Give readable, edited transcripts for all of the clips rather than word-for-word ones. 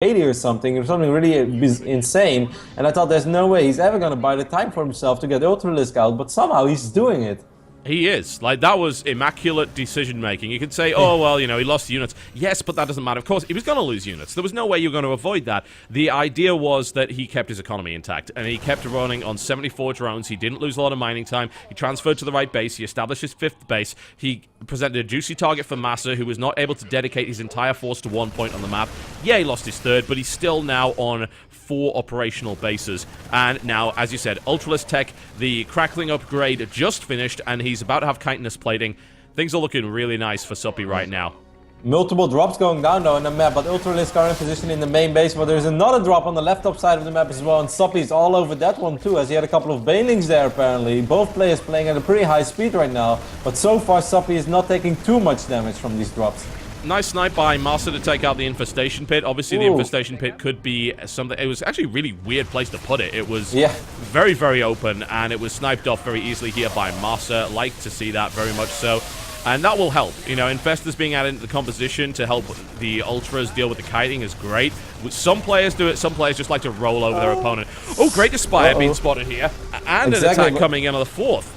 80 or something really insane. And I thought there's no way he's ever going to buy the time for himself to get Ultralisk out, but somehow he's doing it. He is. Like, that was immaculate decision-making. You could say, oh, well, you know, he lost units. Yes, but that doesn't matter. Of course, he was going to lose units. There was no way you were going to avoid that. The idea was that he kept his economy intact, and he kept running on 74 drones. He didn't lose a lot of mining time. He transferred to the right base. He established his 5th base. He presented a juicy target for Massa, who was not able to dedicate his entire force to one point on the map. Yeah, he lost his 3rd, but he's still now on 4 operational bases. And now, as you said, Ultralisk tech, the crackling upgrade just finished, and he's about to have chitinous plating. Things are looking really nice for Suppy right now. Multiple drops going down though on the map, but Ultralisk are in position in the main base, but there's another drop on the left top side of the map as well, and Suppy's all over that one too, as he had a couple of banelings there apparently. Both players playing at a pretty high speed right now, but so far Suppy is not taking too much damage from these drops. Nice snipe by Master to take out the infestation pit. Obviously, the infestation pit could be something. It was actually a really weird place to put it. It was very, very open, and it was sniped off very easily here by Master. Like to see that very much so. And that will help. You know, Infestors being added into the composition to help the Ultras deal with the kiting is great. Some players do it, some players just like to roll over their opponent. Oh, great Aspire being spotted here. And an attack coming in on the 4th.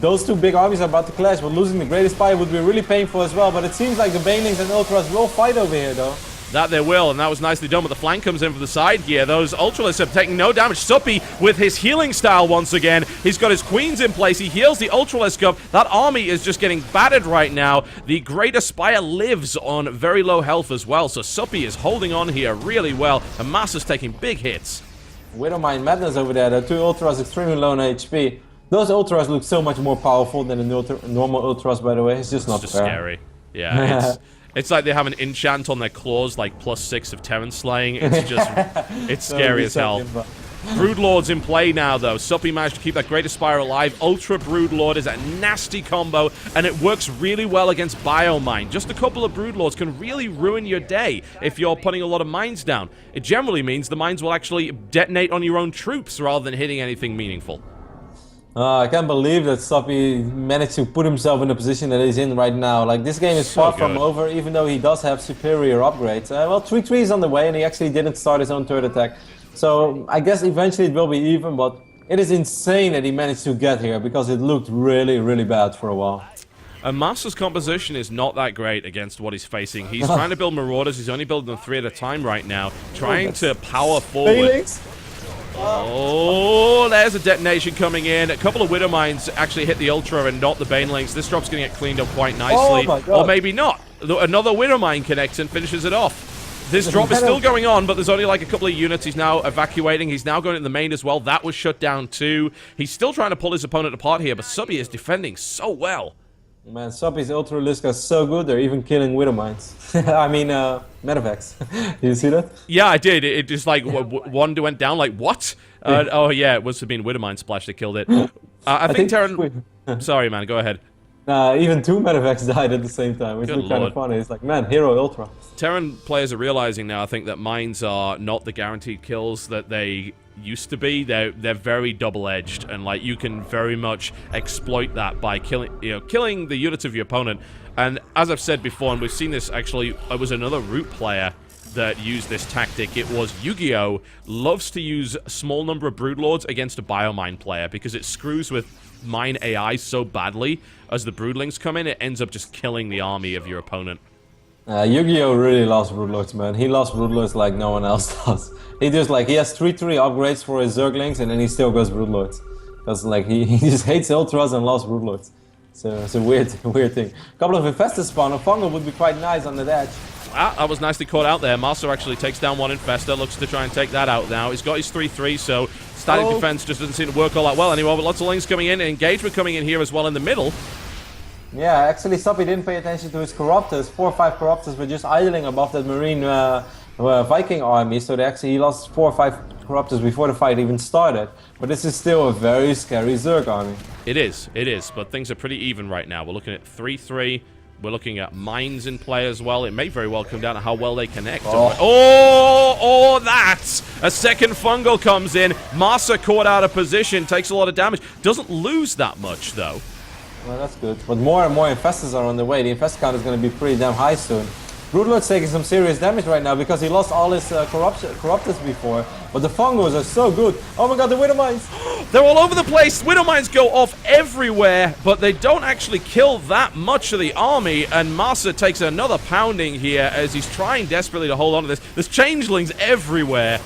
Those two big armies are about to clash, but losing the Greatest Spy would be really painful as well. But it seems like the Banelings and Ultras will fight over here, though. That they will, and that was nicely done, but the flank comes in from the side here. Those Ultralisks have taken no damage. Suppy with his healing style once again. He's got his queens in place. He heals the Ultralisk up. That army is just getting battered right now. The Great Aspire lives on very low health as well, so Suppy is holding on here really well, and Massa's taking big hits. Widowmine Madness over there. The 2 Ultras extremely low on HP. Those Ultras look so much more powerful than the normal Ultras, by the way. It's just not fair. Scary. Yeah, it's like they have an enchant on their claws, like +6 of Terran slaying. It's just, it's scary as hell. Broodlord's in play now, though. Suppy managed to keep that Great Aspire alive. Ultra Broodlord is a nasty combo, and it works really well against Biomine. Just a couple of Broodlords can really ruin your day if you're putting a lot of mines down. It generally means the mines will actually detonate on your own troops rather than hitting anything meaningful. I can't believe that Suppy managed to put himself in the position that he's in right now. Like, this game is far from over, even though he does have superior upgrades. Well, 3-3 is on the way, and he actually didn't start his own 3rd attack. So, I guess eventually it will be even, but it is insane that he managed to get here, because it looked really, really bad for a while. And Master's composition is not that great against what he's facing. He's trying to build Marauders. He's only building them 3 at a time right now, trying to power forward. Felix? Oh, there's a detonation coming in. A couple of Widowmines actually hit the Ultra and not the Banelings. This drop's going to get cleaned up quite nicely. Or maybe not. Another Widowmine connects and finishes it off. This drop is still going on, but there's only like a couple of units he's now evacuating. He's now going in the main as well. That was shut down too. He's still trying to pull his opponent apart here, but Suppy is defending so well. Man, Suppy's Ultralisk are so good, they're even killing Widowmines. I mean, Medevacs. Did you see that? Yeah, I did. It just like, one went down, like, what? Oh, yeah, it must have been Widowmine Splash that killed it. I think Terran... Sorry, man, go ahead. Even 2 Medevacs died at the same time, which was kind of funny. It's like, man, Hero Ultra. Terran players are realizing now, I think, that mines are not the guaranteed kills that they used to be. They're very double-edged, and like you can very much exploit that by killing the units of your opponent. And as I've said before, and we've seen this actually, it was another Root player that used this tactic. It was Yu-Gi-Oh! Loves to use a small number of Broodlords against a Biomine player because it screws with mine AI so badly. As the Broodlings come in, it ends up just killing the army of your opponent. Yu-Gi-Oh! Really loves Broodlords, man. He loves Broodlords like no one else does. He has 3-3 upgrades for his Zerglings, and then he still goes Broodlords. Because like he just hates Ultras and loves Broodlords. So it's a weird thing. A couple of Infestors spawn. A Fungal would be quite nice on the edge. Ah, that was nicely caught out there. Master actually takes down one Infestor, looks to try and take that out now. He's got his 3-3, so static defense just doesn't seem to work all that well anymore, but lots of links coming in, engagement coming in here as well in the middle. Yeah, actually Suppy didn't pay attention to his Corruptors. 4 or 5 Corruptors were just idling above that Marine Viking army, so he lost 4 or 5 Corruptors before the fight even started. But this is still a very scary Zerg army. It is, but things are pretty even right now. We're looking at 3-3. We're looking at mines in play as well. It may very well come down to how well they connect. Oh, that's a second Fungal comes in. Massa caught out of position, takes a lot of damage. Doesn't lose that much, though. Well, that's good. But more and more Infestors are on the way. The Infestor count is going to be pretty damn high soon. Broodlord's taking some serious damage right now because he lost all his corruptors before. But the fungos are so good. Oh my god, the Widow Mines! They're all over the place. Widow Mines go off everywhere, but they don't actually kill that much of the army. And Masa takes another pounding here as he's trying desperately to hold on to this. There's changelings everywhere.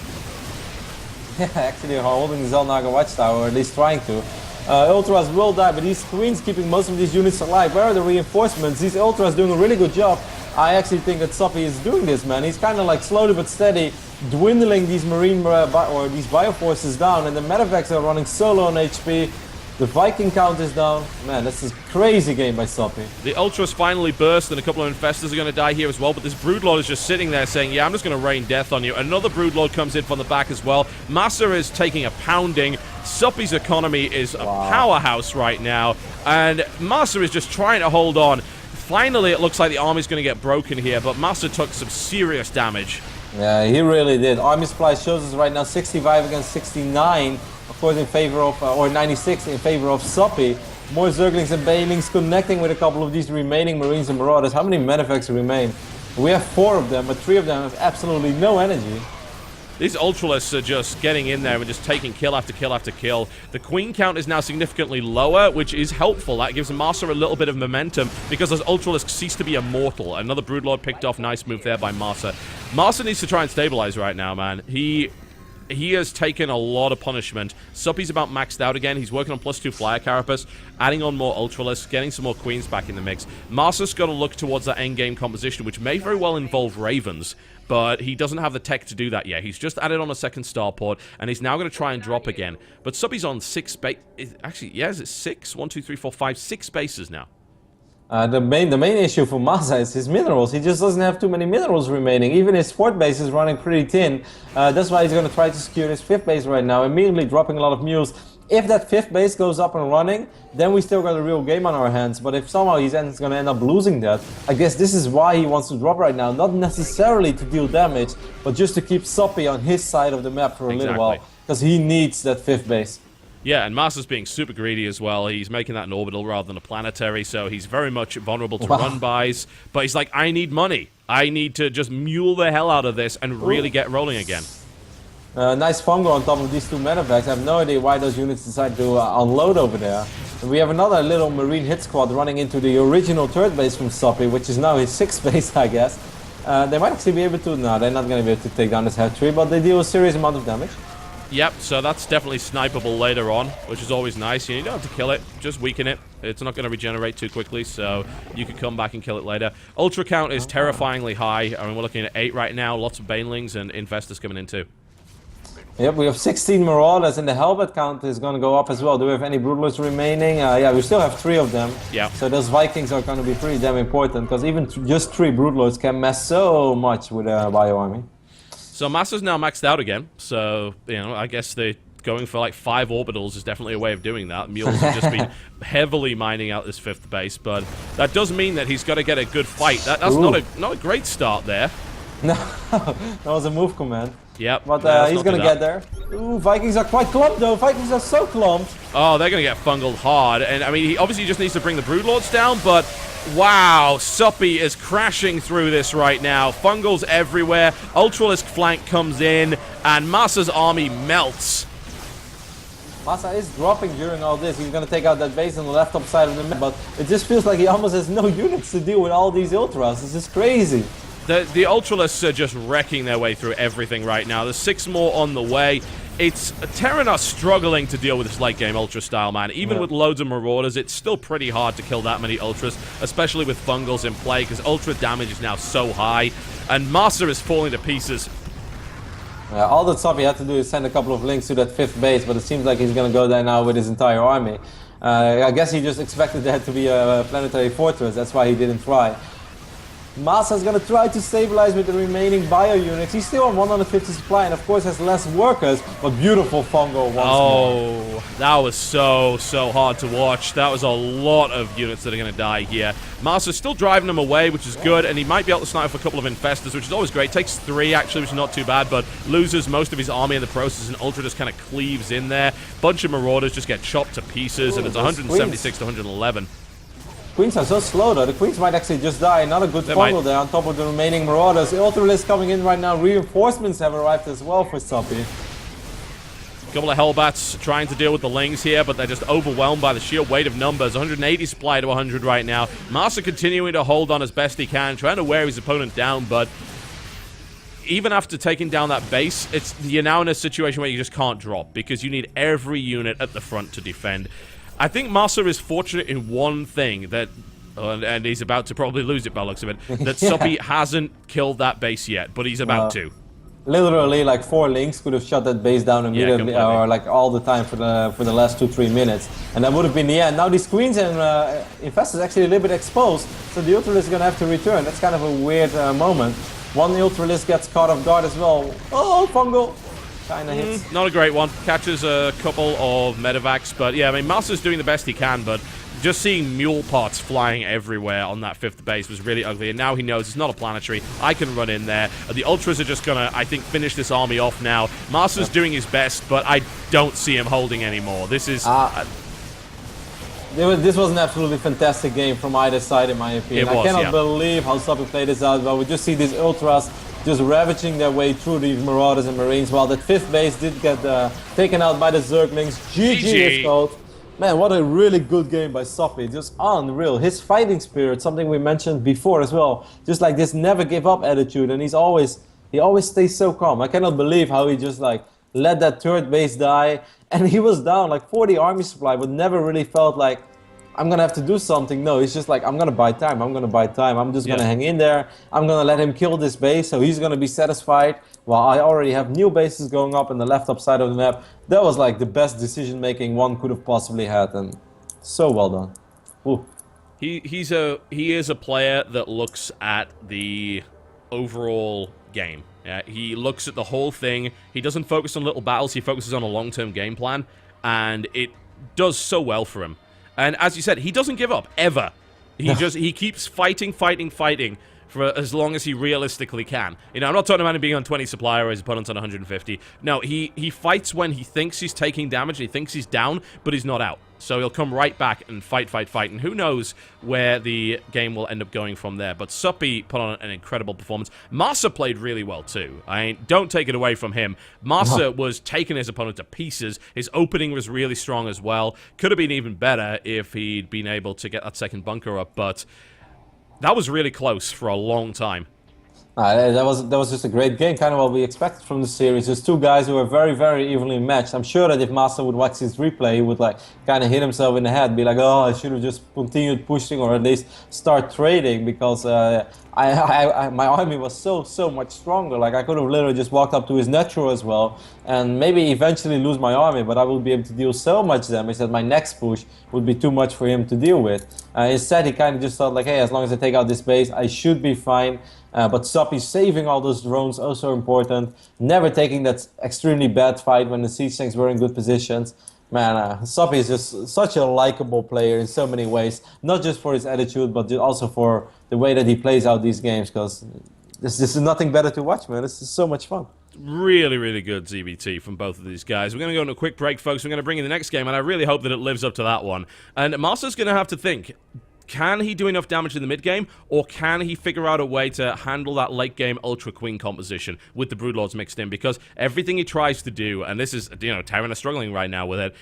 Yeah, actually holding the Zelnaga Watchtower, or at least trying to. Ultras will die, but these Queens keeping most of these units alive. Where are the reinforcements? These Ultras doing a really good job. I actually think that Soppy is doing this, man. He's kind of like slowly but steady dwindling these marine or these bioforces down, and the medevacs are running so low on HP. The Viking count is down. Man, this is a crazy game by Soppy. The Ultras finally burst, and a couple of Infestors are going to die here as well, but this Broodlord is just sitting there saying, yeah, I'm just going to rain death on you. Another Broodlord comes in from the back as well. Masa is taking a pounding. Soppy's economy is a powerhouse right now, and Masa is just trying to hold on. Finally, it looks like the army's going to get broken here, but Masa took some serious damage. Yeah, he really did. Army supply shows us right now 65 against 69. Of course, in favor of, or 96 in favor of Soppy. More Zerglings and Banelings connecting with a couple of these remaining Marines and Marauders. How many medevacs remain? We have 4 of them, but 3 of them have absolutely no energy. These Ultralists are just getting in there and just taking kill after kill after kill. The Queen count is now significantly lower, which is helpful. That gives Masa a little bit of momentum because those Ultralisks cease to be immortal. Another Broodlord picked off. Nice move there by Masa. Masa needs to try and stabilize right now, man. He has taken a lot of punishment. Soppy's about maxed out again. He's working on +2 Flyer Carapace, adding on more Ultralisks, getting some more Queens back in the mix. Masa's got to look towards that endgame composition, which may very well involve Ravens, but he doesn't have the tech to do that yet. He's just added on a second starport, and he's now going to try and drop again. But Soppy's on 6 base. Actually, yeah, is it 6? 1, 2, 3, 4, 5, 6 bases now. The main issue for Masa is his minerals. He just doesn't have too many minerals remaining. Even his 4th base is running pretty thin. That's why he's going to try to secure his 5th base right now, immediately dropping a lot of mules. If that 5th base goes up and running, then we still got a real game on our hands. But if somehow he's going to end up losing that, I guess this is why he wants to drop right now. Not necessarily to deal damage, but just to keep Soppy on his side of the map for a little while. Because he needs that 5th base. Yeah, and Masa's being super greedy as well. He's making that an orbital rather than a planetary, so he's very much vulnerable to run-bys. But he's like, I need money. I need to just mule the hell out of this and really get rolling again. Nice fungo on top of these 2 medevacs. I have no idea why those units decide to unload over there. And we have another little Marine hit squad running into the original 3rd base from Soppy, which is now his 6th base, I guess. They might actually be able to... No, they're not going to be able to take down this head tree, but they deal a serious amount of damage. Yep, so that's definitely snipeable later on, which is always nice. You don't have to kill it, just weaken it. It's not going to regenerate too quickly, so you can come back and kill it later. Ultra count is terrifyingly high. I mean, we're looking at 8 right now. Lots of Banelings and Infestors coming in too. Yep, we have 16 Marauders, and the Hellbat count is going to go up as well. Do we have any Broodlords remaining? Yeah, we still have 3 of them. Yeah. So those Vikings are going to be pretty damn important, because even just 3 Broodlords can mess so much with a bio army. So Masa's now maxed out again, so, you know, I guess going for like 5 orbitals is definitely a way of doing that. Mules have just been heavily mining out this 5th base, but that does mean that he's got to get a good fight. That's not a great start there. No, that was a move command. Yep. But he's going to get there. Ooh, Vikings are quite clumped though. Vikings are so clumped. Oh, they're going to get fungled hard. And I mean, he obviously just needs to bring the Broodlords down, but wow, Soppy is crashing through this right now. Fungals everywhere. Ultralisk flank comes in, and Masa's army melts. Masa is dropping during all this. He's going to take out that base on the left top side of the map, but it just feels like he almost has no units to deal with all these Ultras. This is crazy. The Ultralists are just wrecking their way through everything right now. There's 6 more on the way. Terran are struggling to deal with this late game Ultra style, man. Even with loads of Marauders, it's still pretty hard to kill that many Ultras, especially with Fungals in play, because Ultra damage is now so high, and Masa is falling to pieces. All that Soppy had to do is send a couple of links to that 5th base, but it seems like he's going to go there now with his entire army. I guess he just expected that to be a planetary fortress, that's why he didn't try. Masa's going to try to stabilize with the remaining bio units. He's still on 150 supply and of course has less workers, but beautiful fungo once more. That was so hard to watch. That was a lot of units that are going to die here. Masa's still driving them away, which is good, and he might be able to snipe off a couple of Infestors, which is always great. Takes 3 actually, which is not too bad, but loses most of his army in the process, and Ultra just kind of cleaves in there. Bunch of Marauders just get chopped to pieces, and it's 176 to 111. Queens are so slow though. The Queens might actually just die. Another good fungal there on top of the remaining Marauders. The Ultralisk coming in right now. Reinforcements have arrived as well for Soppy. Couple of Hellbats trying to deal with the Lings here, but they're just overwhelmed by the sheer weight of numbers. 180 supply to 100 right now. Master continuing to hold on as best he can, trying to wear his opponent down, but even after taking down that base, you're now in a situation where you just can't drop because you need every unit at the front to defend. I think Masa is fortunate in one thing that, and he's about to probably lose it by the looks of it, that Soppy hasn't killed that base yet, but he's about to. Literally, like 4 Lings could have shut that base down immediately, or like all the time for the last 2-3 minutes, and that would have been the end. Now these Queens and Infestors actually a little bit exposed, so the Ultralisk is gonna have to return. That's kind of a weird moment. One Ultralisk gets caught off guard as well. Oh, fungal! Kinda hits. Not a great one. Catches a couple of medevacs, but yeah, I mean, Master's doing the best he can, but just seeing mule parts flying everywhere on that 5th base was really ugly, and now he knows it's not a planetary. I can run in there. The Ultras are just gonna, I think, finish this army off now. Master's doing his best, but I don't see him holding anymore. This is... This was an absolutely fantastic game from either side, in my opinion. I cannot believe how Soppy played this out. But we just see these Ultras just ravaging their way through these Marauders and Marines, while that 5th base did get taken out by the Zerglings. GG is called. Man, what a really good game by Soppy. Just unreal. His fighting spirit, something we mentioned before as well. Just like this never give up attitude, and he always stays so calm. I cannot believe how he just like let that 3rd base die, and he was down like 40 army supply, but never really felt like I'm gonna have to do something. No, he's just like, I'm gonna buy time. I'm just gonna hang in there. I'm gonna let him kill this base, so he's gonna be satisfied. While I already have new bases going up in the left up side of the map. That was like the best decision making one could have possibly had, and so well done. Ooh. He is a player that looks at the overall game. He looks at the whole thing. He doesn't focus on little battles. He focuses on a long-term game plan, and it does so well for him. And as you said, he doesn't give up, ever. He keeps fighting for as long as he realistically can. You know, I'm not talking about him being on 20 supply or his opponent's on 150. No, he fights when he thinks he's taking damage, he thinks he's down, but he's not out. So he'll come right back and fight, and who knows where the game will end up going from there. But Soppy put on an incredible performance. Masa played really well too. Don't take it away from him. Masa was taking his opponent to pieces. His opening was really strong as well. Could have been even better if he'd been able to get that 2nd bunker up, but that was really close for a long time. That was just a great game, kind of what we expected from the series. Just 2 guys who are very, very evenly matched. I'm sure that if Master would watch this replay, he would like kind of hit himself in the head, be like, oh, I should have just continued pushing or at least start trading, because my army was so much stronger. Like I could have literally just walked up to his natural as well, and maybe eventually lose my army, but I would be able to deal so much damage that my next push would be too much for him to deal with. Instead, he kind of just thought like, hey, as long as I take out this base, I should be fine. But Soppy saving all those drones, also important. Never taking that extremely bad fight when the siege tanks were in good positions. Man, Soppy is just such a likable player in so many ways. Not just for his attitude, but also for the way that he plays out these games. Because this is nothing better to watch, man. This is so much fun. Really, really good ZBT from both of these guys. We're going to go on a quick break, folks. We're going to bring in the next game, and I really hope that it lives up to that one. And Master's going to have to think, can he do enough damage in the mid-game, or can he figure out a way to handle that late-game Ultra Queen composition with the Broodlords mixed in? Because everything he tries to do, and this is, you know, Terran are struggling right now with it,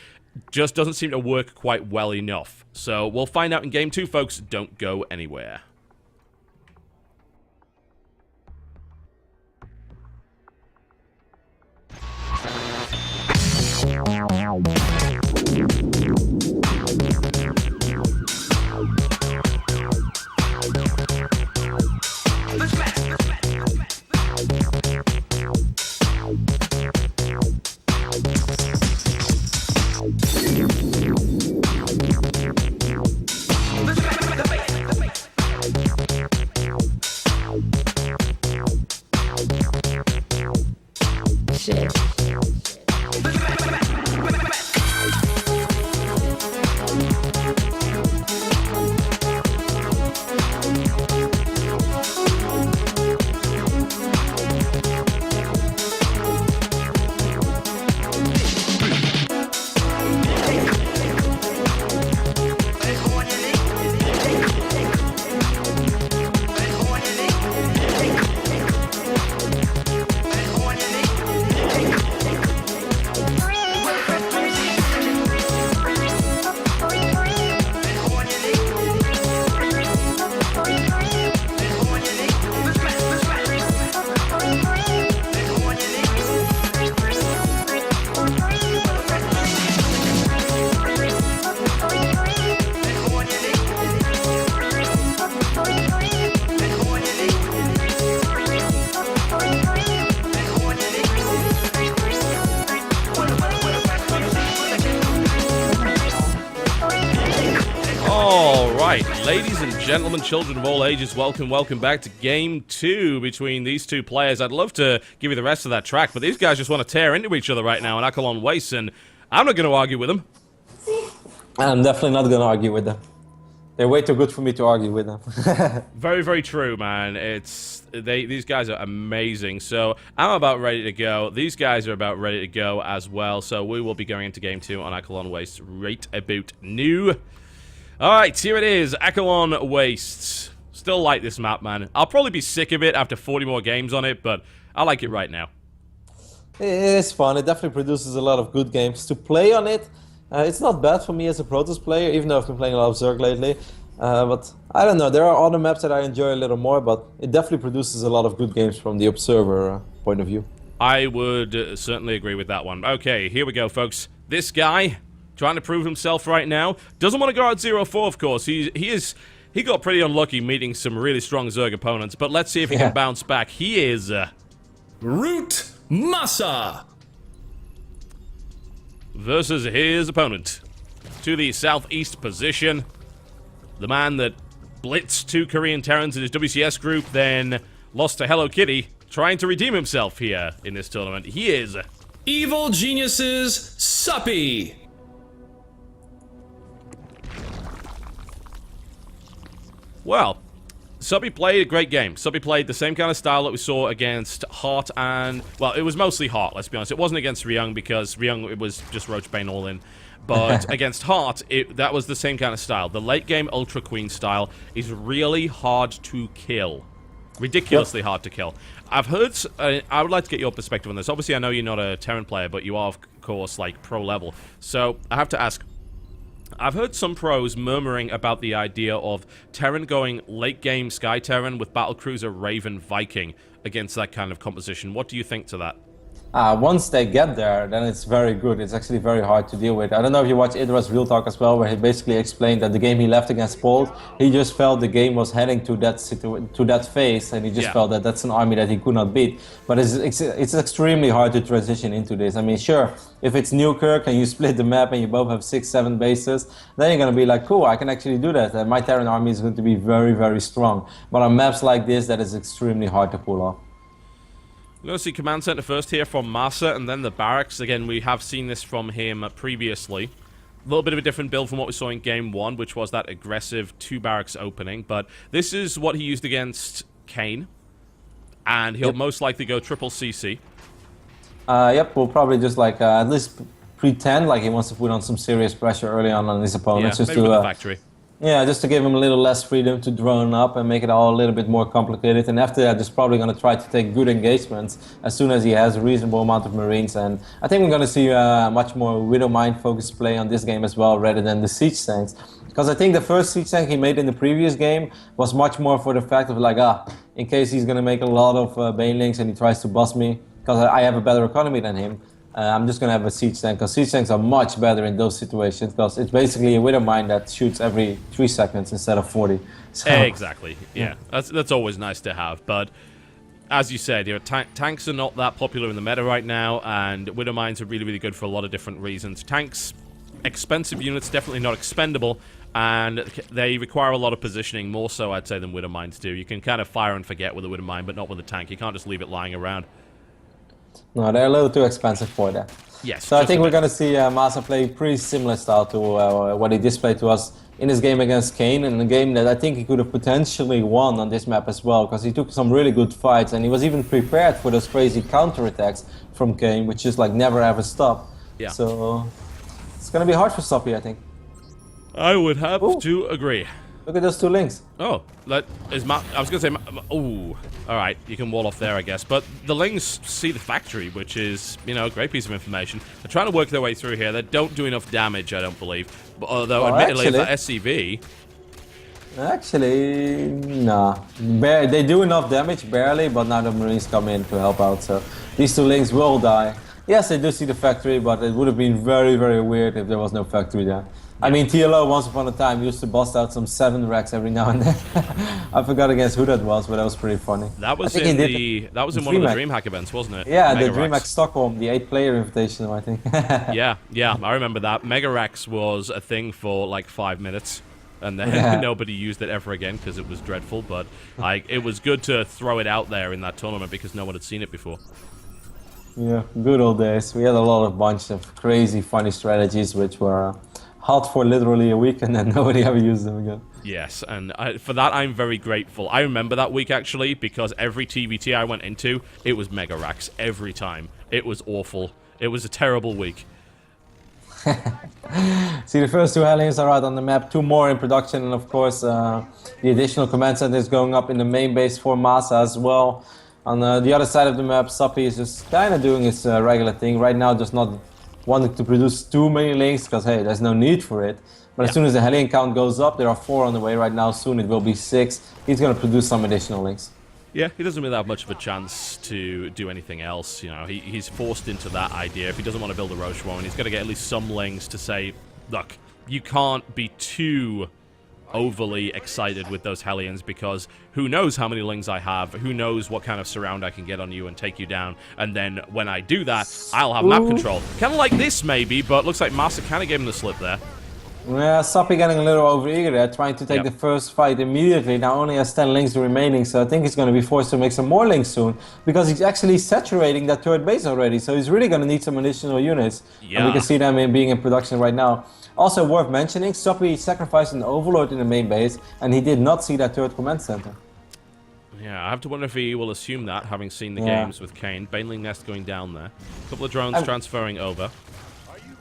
just doesn't seem to work quite well enough. So we'll find out in Game 2, folks. Don't go anywhere. Shit. Alright, ladies and gentlemen, children of all ages, welcome back to Game 2 between these two players. I'd love to give you the rest of that track, but these guys just want to tear into each other right now in Akalon Waste, and I'm not going to argue with them. I'm definitely not going to argue with them. They're way too good for me to argue with them. Very, very true, man. These guys are amazing. So I'm about ready to go. These guys are about ready to go as well. So we will be going into Game 2 on Akalon Waste right about new. Alright, here it is, Akalon Waste. Still like this map, man. I'll probably be sick of it after 40 more games on it, but I like it right now. It's fun. It definitely produces a lot of good games to play on it. It's not bad for me as a Protoss player, even though I've been playing a lot of Zerg lately. But I don't know, there are other maps that I enjoy a little more, but it definitely produces a lot of good games from the observer point of view. I would certainly agree with that one. Okay, here we go, folks. This guy, trying to prove himself right now, doesn't want to go out 0-4, of course. He got pretty unlucky meeting some really strong Zerg opponents, but let's see if he can bounce back. He is... Root Massa versus his opponent. To the southeast position. The man that blitzed 2 Korean Terrans in his WCS group, then lost to Hello Kitty, trying to redeem himself here in this tournament. He is... Evil Geniuses Suppy. Well, Suppy played a great game. Suppy played the same kind of style that we saw against Hart and... Well, it was mostly Hart, let's be honest. It wasn't against Ryung because Ryung, it was just Roachbane all in. But against Hart, that was the same kind of style. The late game Ultra Queen style is really hard to kill. Ridiculously hard to kill. I've heard... I would like to get your perspective on this. Obviously, I know you're not a Terran player, but you are, of course, like, pro level. So, I have to ask... I've heard some pros murmuring about the idea of Terran going late game Sky Terran with Battlecruiser Raven Viking against that kind of composition. What do you think to that? Once they get there, then it's very good. It's actually very hard to deal with. I don't know if you watch Idra's Real Talk as well, where he basically explained that the game he left against Polt, he just felt the game was heading to that phase, and he just felt that that's an army that he could not beat. But it's extremely hard to transition into this. I mean, sure, if it's Newkirk and you split the map and you both have 6-7 bases, then you're going to be like, cool, I can actually do that. And my Terran army is going to be very, very strong. But on maps like this, that is extremely hard to pull off. We're going to see Command Center first here from Massa, and then the Barracks. Again, we have seen this from him previously. A little bit of a different build from what we saw in Game 1, which was that aggressive 2 Barracks opening. But this is what he used against Kane. And he'll most likely go triple CC. Yep, we'll probably just like at least pretend like he wants to put on some serious pressure early on his opponents. Yeah, just maybe with the factory. Yeah, just to give him a little less freedom to drone up and make it all a little bit more complicated. And after that, he's probably going to try to take good engagements as soon as he has a reasonable amount of Marines. And I think we're going to see much more Widowmine focused play on this game as well, rather than the siege tanks. Because I think the first siege tank he made in the previous game was much more for the fact of like, in case he's going to make a lot of banelings and he tries to bust me, because I have a better economy than him. I'm just going to have a siege tank, because siege tanks are much better in those situations, because it's basically a Widowmine that shoots every 3 seconds instead of 40. So, exactly, yeah. That's always nice to have, but as you said, tanks are not that popular in the meta right now, and Widowmines are really, really good for a lot of different reasons. Tanks, expensive units, definitely not expendable, and they require a lot of positioning, more so, I'd say, than Widowmines do. You can kind of fire and forget with a Widowmine, but not with a tank. You can't just leave it lying around. No, they're a little too expensive for that. Yes. So I think we're going to see Massa play pretty similar style to what he displayed to us in his game against Kane, and a game that I think he could have potentially won on this map as well, because he took some really good fights, and he was even prepared for those crazy counterattacks from Kane, which just like never ever stop. Yeah. So it's going to be hard for Soppy, I think. I would have to agree. Look at those 2 links. Oh, that is I was going to say... Oh, alright, you can wall off there, I guess. But the Lings see the factory, which is, you know, a great piece of information. They're trying to work their way through here. They don't do enough damage, I don't believe. But, although, admittedly, for SCV... Actually, nah. They do enough damage, barely, but now the Marines come in to help out. So these 2 Lings will die. Yes, they do see the factory, but it would have been very, very weird if there was no factory there. I mean, TLO once upon a time used to bust out some 7 racks every now and then. I forgot against who that was, but that was pretty funny. That was in one of the DreamHack events, wasn't it? Yeah, the DreamHack Stockholm, the 8-player invitational, I think. yeah, I remember that. Mega Racks was a thing for like 5 minutes. and then nobody used it ever again because it was dreadful. But it was good to throw it out there in that tournament because no one had seen it before. Yeah, good old days. We had a bunch of crazy, funny strategies which were hot for literally a week, and then nobody ever used them again. Yes, and for that I'm very grateful. I remember that week actually because every TVT I went into, it was mega racks every time. It was awful. It was a terrible week. See, the first 2 Hellions are out on the map, 2 more in production, and of course the additional command center is going up in the main base for Masa as well. On the other side of the map, Suppy is just kind of doing his regular thing right now, just not wanting to produce too many links because hey, there's no need for it. But as soon as the Hellion count goes up, there are 4 on the way right now, soon it will be 6. He's going to produce some additional links. Yeah, he doesn't really have much of a chance to do anything else. You know, he's forced into that idea. If he doesn't want to build a Roche one, he's got to get at least some links to say, look, you can't be too overly excited with those Hellions because who knows how many lings I have, who knows what kind of surround I can get on you and take you down, and then when I do that, I'll have map control. Kind of like this maybe, but looks like Masa kind of gave him the slip there. Yeah, Suppy getting a little overeager there, trying to take the first fight immediately. Now only has 10 links remaining, so I think he's going to be forced to make some more links soon, because he's actually saturating that third base already, so he's really going to need some additional units. Yeah. And we can see them being in production right now. Also worth mentioning, Suppy sacrificed an Overlord in the main base, and he did not see that third command center. Yeah, I have to wonder if he will assume that, having seen the games with Kane. Baneling Nest going down there. A couple of drones transferring over.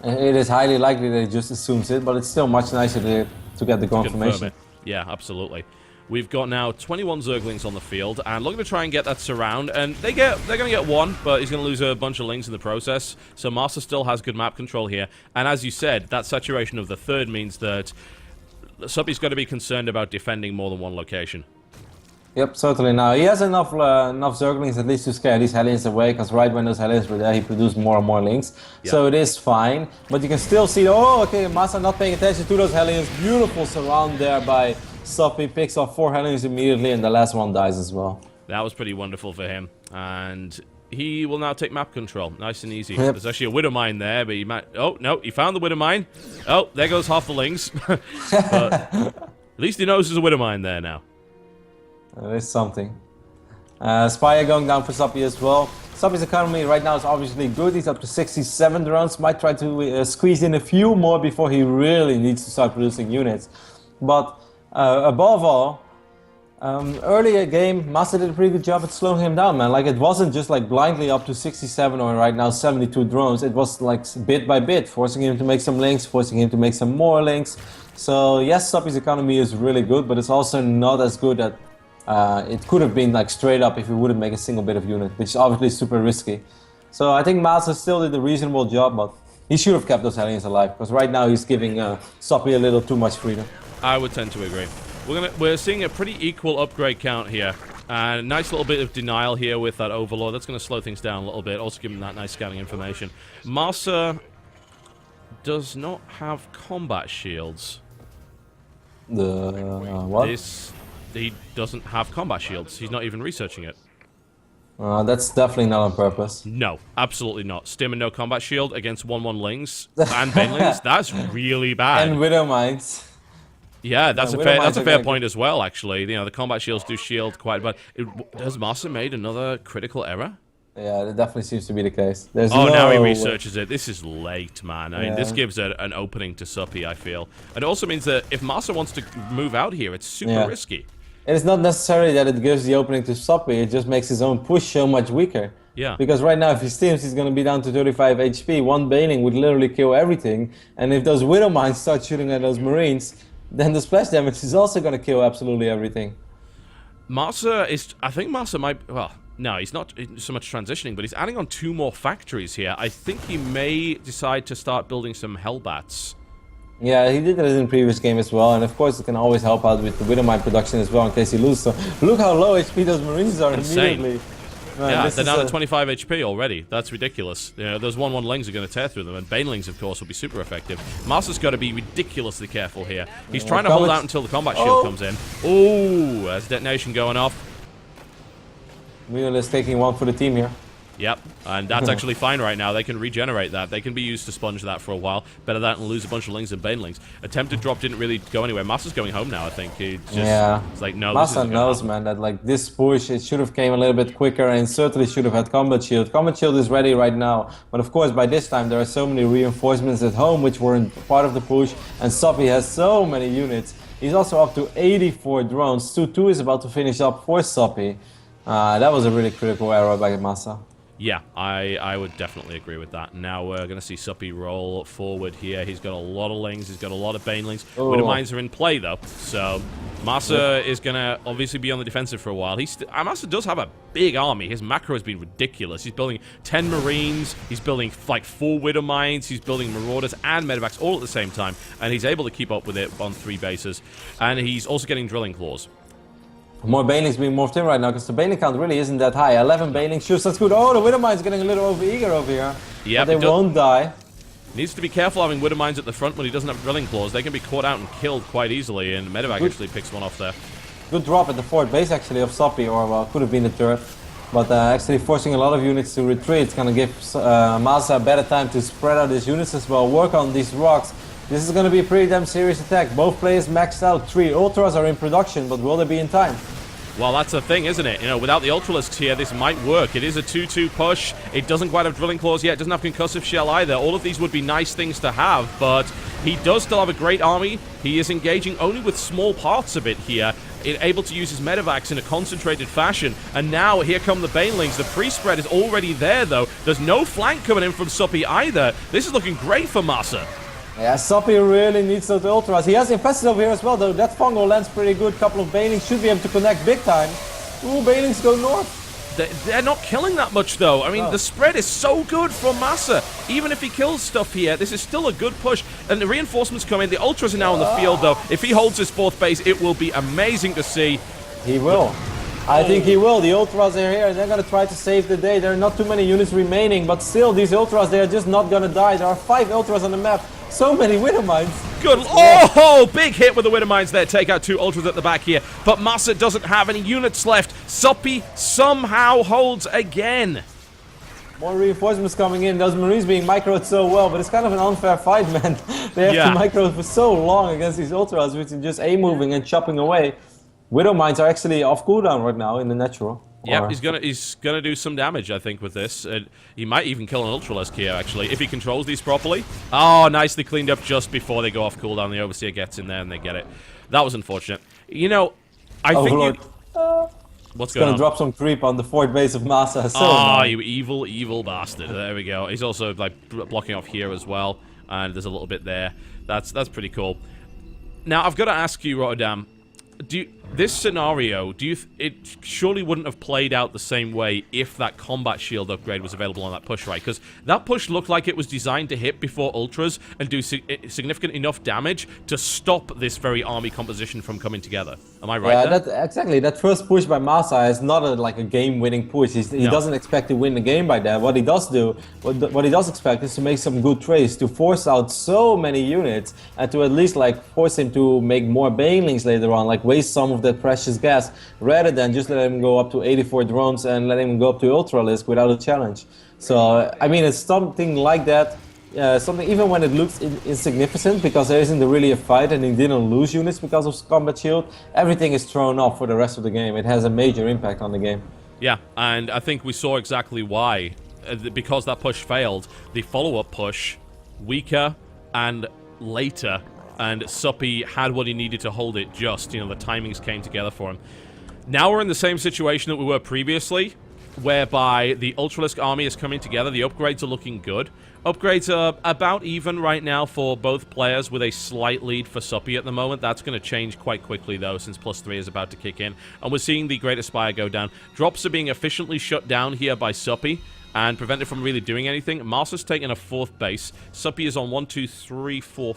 It is highly likely that he just assumes it, but it's still much nicer to get the confirmation. Yeah, absolutely. We've got now 21 Zerglings on the field, and looking to try and get that surround, and they're going to get 1, but he's going to lose a bunch of links in the process. So Master still has good map control here, and as you said, that saturation of the third means that Suppy's got to be concerned about defending more than one location. Yep, certainly. Now he has enough Zerglings at least to scare these Hellions away, because right when those Hellions were there, he produced more and more links. Yep. So it is fine, but you can still see, oh, okay, Masa not paying attention to those Hellions. Beautiful surround there by Suppy, picks off 4 Hellions immediately, and the last one dies as well. That was pretty wonderful for him, and he will now take map control. Nice and easy. Yep. There's actually a Widow Mine there, but he might... Oh, no, he found the Widow Mine. Oh, there goes half the links. But at least he knows there's a Widow Mine there now. There is something. Spire going down for Suppy as well. Suppy's economy right now is obviously good. He's up to 67 drones. Might try to squeeze in a few more before he really needs to start producing units. But above all, earlier game, Masa did a pretty good job at slowing him down, man. Like, it wasn't just like blindly up to 67 or right now 72 drones. It was like bit by bit, forcing him to make some links, forcing him to make some more links. So yes, Suppy's economy is really good, but it's also not as good at it could have been like straight up if he wouldn't make a single bit of unit, which is obviously super risky. So I think Masa still did a reasonable job, but he should have kept those Hellions alive, because right now he's giving Suppy a little too much freedom. I would tend to agree. We're seeing a pretty equal upgrade count here. A nice little bit of denial here with that Overlord. That's going to slow things down a little bit. Also give him that nice scanning information. Masa does not have combat shields. What? He doesn't have combat shields. He's not even researching it. That's definitely not on purpose. No, absolutely not. Stim and no combat shield against 1/1 lings and Banelings. That's really bad. And Widow Mines. Yeah, that's a fair point as well. Actually, you know, the combat shields do shield quite bad. Has Masa made another critical error? Yeah, that definitely seems to be the case. Now he researches it. This is late, man. I mean, this gives an opening to Suppy, I feel. And it also means that if Masa wants to move out here, it's super risky. It is not necessarily that it gives the opening to Suppy, it just makes his own push so much weaker. Yeah. Because right now, if he steams, he's going to be down to 35 HP. One Baning would literally kill everything. And if those Widow Mines start shooting at those Marines, then the splash damage is also going to kill absolutely everything. Masa is... I think Masa might... Well, no, he's not so much transitioning, but he's adding on 2 more factories here. I think he may decide to start building some Hellbats. Yeah, he did that in the previous game as well, and of course it can always help out with the Widow Mine production as well in case he loses. So look how low HP those Marines are immediately. Man, yeah, they're down to 25 HP already. That's ridiculous. You know, those 1/1 lings are going to tear through them, and Banelings, of course, will be super effective. Master's got to be ridiculously careful here. He's trying to hold out until the combat shield comes in. Ooh, there's detonation going off. Wheel is taking one for the team here. Yep, and that's actually fine right now. They can regenerate that. They can be used to sponge that for a while. Better that than lose a bunch of lings and banelings. Attempted drop didn't really go anywhere. Masa's going home now, I think. It's like, no, Masa knows, man, that like this push, it should have came a little bit quicker and certainly should have had combat shield. Combat shield is ready right now, but of course by this time there are so many reinforcements at home which weren't part of the push, and Soppy has so many units. He's also up to 84 drones. 2-2 is about to finish up for Soppy. That was a really critical error by Masa. Yeah, I would definitely agree with that. Now we're going to see Soppy roll forward here. He's got a lot of lings. He's got a lot of banelings. Widow Mines are in play, though. So Masa is going to obviously be on the defensive for a while. Masa does have a big army. His macro has been ridiculous. He's building 10 Marines. He's building like 4 Widow Mines. He's building Marauders and Medevacs all at the same time. And he's able to keep up with it on 3 bases. And he's also getting Drilling Claws. More banelings being morphed in right now because the baneling count really isn't that high. 11 banelings, sure, that's good. Oh, the Widow Mine's getting a little over-eager over here. Yeah, but they won't die. Needs to be careful having Widow Mines at the front when he doesn't have Drilling Claws. They can be caught out and killed quite easily, and Medevac actually picks one off there. Good drop at the 4th base actually of Soppy, or well, could have been the 3rd. But actually forcing a lot of units to retreat. It's going to give Masa a better time to spread out his units as well, work on these rocks. This is going to be a pretty damn serious attack. Both players maxed out. 3 Ultras are in production, but will they be in time? Well, that's the thing, isn't it? You know, without the Ultralisks here, this might work. It is a 2-2 push. It doesn't quite have Drilling Claws yet. It doesn't have Concussive Shell either. All of these would be nice things to have, but he does still have a great army. He is engaging only with small parts of it here, able to use his Medevacs in a concentrated fashion. And now, here come the Banelings. The pre-spread is already there, though. There's no flank coming in from Soppy either. This is looking great for Masa. Yeah, Soppy really needs those Ultras. He has Infested over here as well, though. That Fungal lands pretty good. Couple of Banelings should be able to connect big time. Ooh, Banelings go north. They're not killing that much, though. I mean, the spread is so good for Masa. Even if he kills stuff here, this is still a good push. And the reinforcements come in. The Ultras are now in the field, though. If he holds his 4th base, it will be amazing to see. He will. I think he will. The Ultras are here, and they're going to try to save the day. There are not too many units remaining, but still, these Ultras, they are just not going to die. There are 5 Ultras on the map. So many Widow Mines. Good. Oh, big hit with the Widow Mines there. Take out 2 Ultras at the back here. But Masa doesn't have any units left. Soppy somehow holds again. More reinforcements coming in. Those Marines being microed so well, but it's kind of an unfair fight, man. They have to micro for so long against these Ultras, which is just A-moving and chopping away. Widow Mines are actually off cooldown right now in the natural. Yeah, he's gonna do some damage, I think, with this. He might even kill an Ultralisk here, actually, if he controls these properly. Oh, nicely cleaned up just before they go off cooldown. The Overseer gets in there and they get it. That was unfortunate. You know, I think what's going on? Gonna drop some creep on the 4th base of Masa. So you evil, evil bastard. There we go. He's also like blocking off here as well, and there's a little bit there. That's pretty cool. Now, I've got to ask you, Rotterdam. This scenario, it surely wouldn't have played out the same way if that combat shield upgrade was available on that push, right? Because that push looked like it was designed to hit before Ultras and do significant enough damage to stop this very army composition from coming together. Am I right there? Exactly. That first push by Masa is not like a game-winning push. He doesn't expect to win the game by that. What he does do, what he does expect is to make some good trades, to force out so many units, and to at least like force him to make more Banelings later on, like waste some of that precious gas, rather than just let him go up to 84 drones and let him go up to Ultralisk without a challenge. So, I mean, it's something like that. Something even when it looks insignificant because there isn't really a fight and he didn't lose units because of combat shield, everything is thrown off for the rest of the game. It has a major impact on the game. Yeah, and I think we saw exactly why. Because that push failed, the follow-up push, weaker and later, and Soppy had what he needed to hold it just. You know, the timings came together for him. Now we're in the same situation that we were previously, whereby the Ultralisk army is coming together. The upgrades are looking good. Upgrades are about even right now for both players, with a slight lead for Soppy at the moment. That's going to change quite quickly, though, since +3 is about to kick in. And we're seeing the Great Aspire go down. Drops are being efficiently shut down here by Soppy and prevented from really doing anything. Masa's taking a 4th base. Soppy is on 1, 2, 3, 4...